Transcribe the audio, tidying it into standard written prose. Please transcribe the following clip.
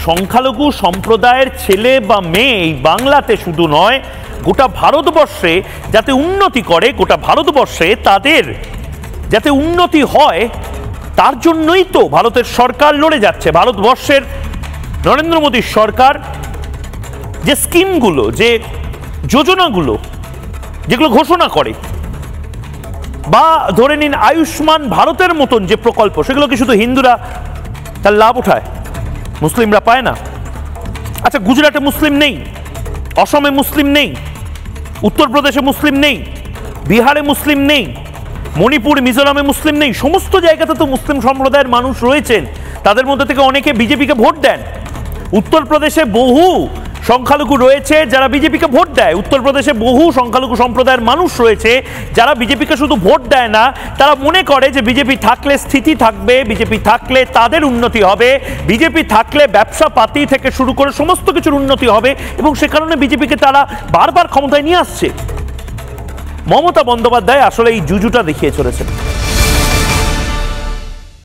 সংখ্যালঘু সম্প্রদায়ের ছেলে বা মেয়ে এই বাংলাতে শুধু নয়, গোটা ভারতবর্ষে যাতে উন্নতি করে, গোটা ভারতবর্ষে তাদের যাতে উন্নতি হয়, তার জন্যই তো ভারতের সরকার লড়ে যাচ্ছে। ভারতবর্ষের নরেন্দ্র মোদীর সরকার যে স্কিমগুলো, যে যোজনাগুলো যেগুলো ঘোষণা করে, বা ধরে নিন আয়ুষ্মান ভারতের মতন যে প্রকল্প, সেগুলো কি শুধু হিন্দুরা তার লাভ উঠায়, মুসলিমরা পায় না? আচ্ছা, গুজরাটে মুসলিম নেই, অসমে মুসলিম নেই, উত্তরপ্রদেশে মুসলিম নেই, বিহারে মুসলিম নেই, মণিপুর মিজোরামে মুসলিম নেই, সমস্ত জায়গাতে তো মুসলিম সম্প্রদায়ের মানুষ রয়েছেন। তাদের মধ্যে থেকে অনেকে বিজেপিকে ভোট দেন। উত্তরপ্রদেশে বহু সংখ্যালঘু রয়েছে যারা বিজেপিকে ভোট দেয়। উত্তরপ্রদেশে বহু সংখ্যালঘু সম্প্রদায়ের মানুষ রয়েছে যারা বিজেপিকে শুধু ভোট দেয় না, তারা মনে করে যে বিজেপি থাকলে স্থিতি থাকবে, বিজেপি থাকলে তাদের উন্নতি হবে, বিজেপি থাকলে ব্যবসা পাতি থেকে শুরু করে সমস্ত কিছুর উন্নতি হবে, এবং সে কারণে বিজেপিকে তারা বারবার ক্ষমতায় নিয়ে আসছে। মমতা বন্দ্যোপাধ্যায় আসলে এই জুজুটা দেখিয়ে চলেছেন।